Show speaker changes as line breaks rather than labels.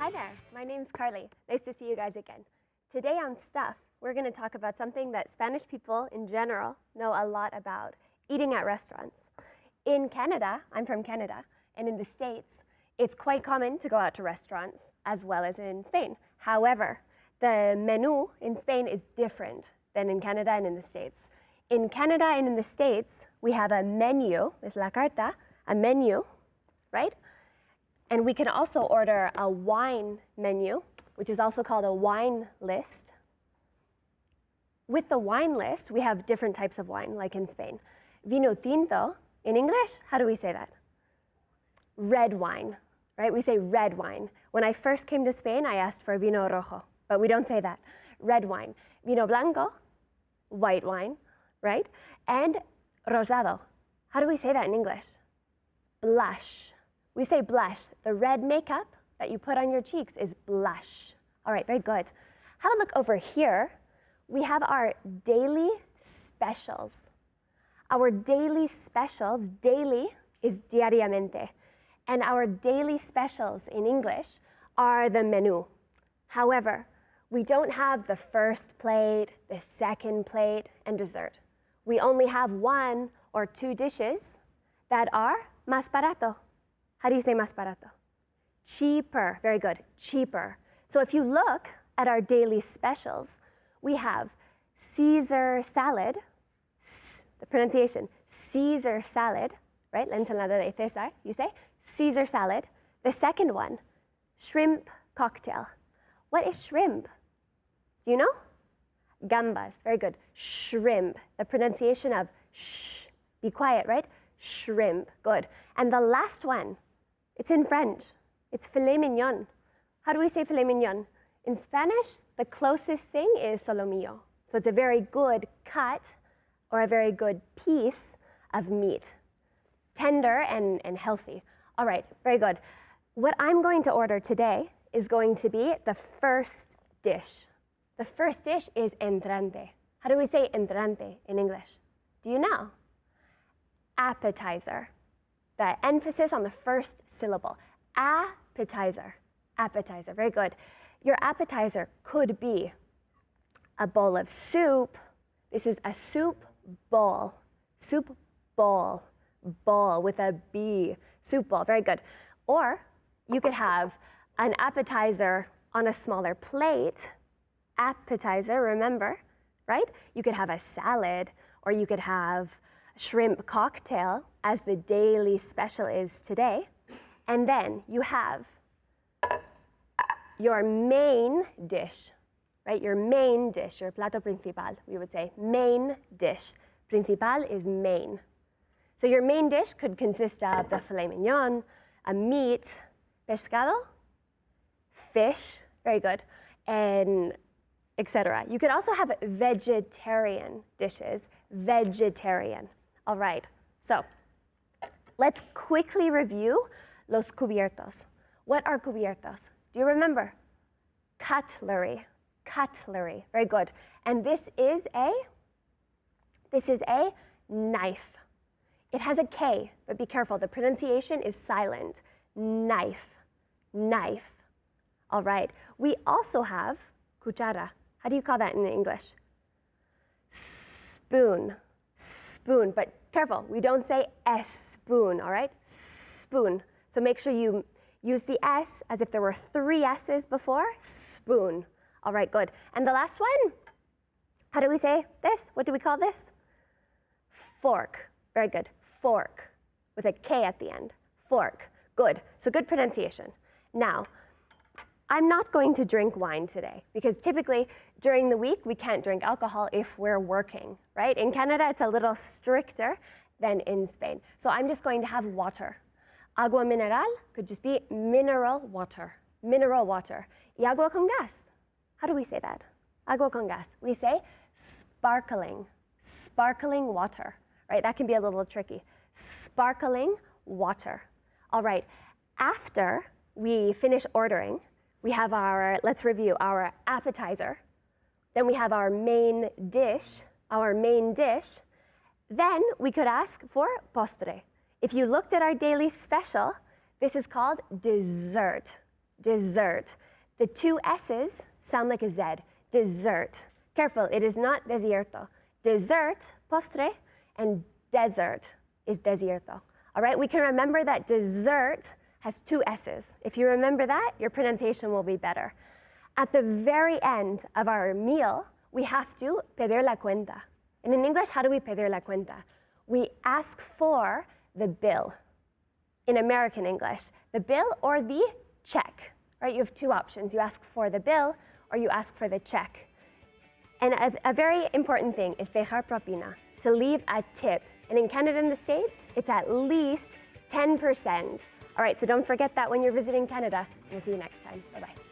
Hi there, my name's Carly. Nice to see you guys again. Today on Stuff, we're going to talk about something that Spanish people in general know a lot about, eating at restaurants. In Canada, I'm from Canada, and in the States, it's quite common to go out to restaurants as well as in Spain. However, the menu in Spain is different than in Canada and in the States. In Canada and in the States, we have a menu, es la carta, a menu, right? And we can also order a wine menu, which is also called a wine list. With the wine list, we have different types of wine, like in Spain. Vino tinto, in English, how do we say that? Red wine, right? We say red wine. When I first came to Spain, I asked for vino rojo, but we don't say that. Red wine. Vino blanco, white wine, right? And rosado. How do we say that in English? Blush. We say blush. The red makeup that you put on your cheeks is blush. All right, very good. Have a look over here. We have our daily specials. Our daily specials, daily is diariamente. And our daily specials in English are the menu. However, we don't have the first plate, the second plate, and dessert. We only have one or two dishes that are más barato. How do you say más barato? Cheaper. Very good. Cheaper. So if you look at our daily specials, we have Caesar salad, the pronunciation, Caesar salad, right? La ensalada de César, you say. Caesar salad. The second one, shrimp cocktail. What is shrimp? Do you know? Gambas. Very good. Shrimp. The pronunciation of shh. Be quiet, right? Shrimp. Good. And the last one, it's in French. It's filet mignon. How do we say filet mignon? In Spanish, the closest thing is solomillo. So it's a very good cut or a very good piece of meat. Tender and healthy. All right, very good. What I'm going to order today is going to be the first dish. The first dish is entrante. How do we say entrante in English? Do you know? Appetizer. The emphasis on the first syllable. Appetizer. Appetizer. Very good. Your appetizer could be a bowl of soup. This is a soup bowl. Soup bowl. Bowl with a B. Soup bowl. Very good. Or you could have an appetizer on a smaller plate. Appetizer, remember, right? You could have a salad, or you could have shrimp cocktail, as the daily special is today. And then you have your main dish, right? Your main dish, your plato principal, we would say. Main dish. Principal is main. So your main dish could consist of the filet mignon, a meat, pescado, fish, very good, and etc. You could also have vegetarian dishes, vegetarian. All right, so let's quickly review los cubiertos. What are cubiertos? Do you remember? Cutlery, cutlery, very good. And this is a knife. It has a K, but be careful, the pronunciation is silent. Knife, knife. All right, we also have cuchara. How do you call that in English? Spoon, spoon, but careful, we don't say a spoon, all right? Spoon. So make sure you use the S as if there were 3 S's before, spoon. All right, good. And the last one, how do we say this? What do we call this? Fork. Very good. Fork, with a K at the end. Fork. Good. So good pronunciation. Now, I'm not going to drink wine today because typically during the week we can't drink alcohol if we're working, right? In Canada it's a little stricter than in Spain. So I'm just going to have water. Agua mineral could just be mineral water. Mineral water. Y agua con gas. How do we say that? Agua con gas. We say sparkling. Sparkling water, right? That can be a little tricky. Sparkling water. All right. After we finish ordering, we have our, let's review, our appetizer. Then we have our main dish, Then we could ask for postre. If you looked at our daily special, this is called dessert. dessert. The two S's sound like a Z. Dessert. Careful, it is not desierto. Dessert, postre, and desert is desierto. All right, we can remember that dessert has two S's. If you remember that, your pronunciation will be better. At the very end of our meal, we have to pedir la cuenta. And in English, how do we pedir la cuenta? We ask for the bill. In American English, the bill or the check. Right? You have two options. You ask for the bill or you ask for the check. And a very important thing is dejar propina, to leave a tip. And in Canada and the States, it's at least 10%. All right, so don't forget that when you're visiting Canada. We'll see you next time. Bye-bye.